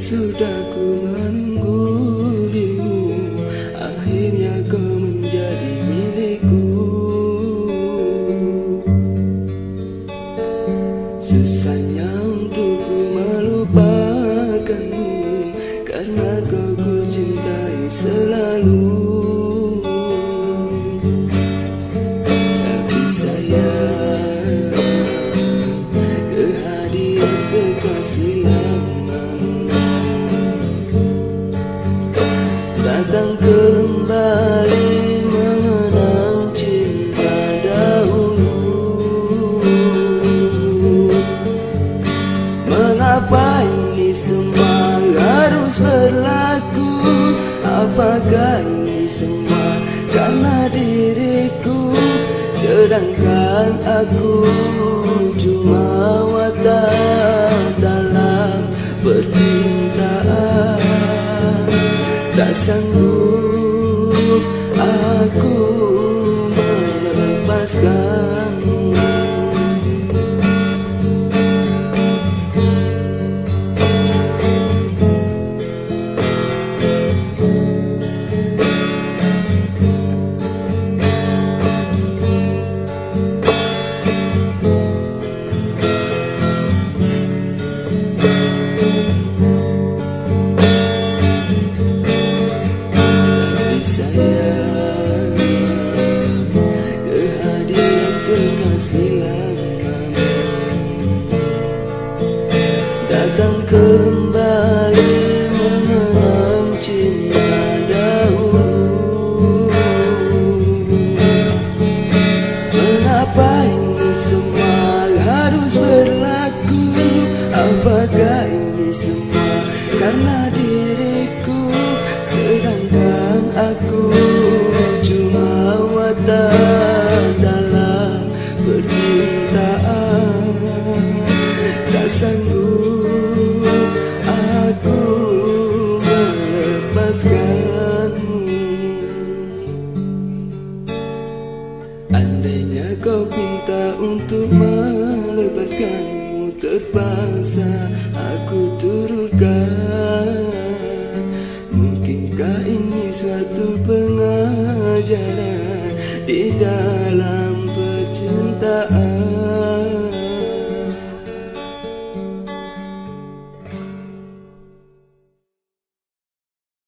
Sudah ku menunggu dirimu, akhirnya kau menjadi milikku. Susahnya untuk ku melupakanmu, karena kau ku cintai selalu. Tapi sayang, kehadiran kekasih datang kembali mengenang cinta dahulu. Mengapa ini semua harus berlaku? Apakah ini semua karena diriku? Sedangkan aku cuma wadah dalam percintaan. Tak sanggup aku melepaskanmu. Datang kembali mengenang cinta dahulu. Mengapa ini semua harus berlaku? Apakah ini semua karena diriku? Sedangkan aku cuma wadah dalam percintaan. Tak sanggup aku melepaskanmu. Andainya kau minta untuk melepaskanmu, terpaksa aku turutkan. Mungkinkah ini suatu pengajaran di dalam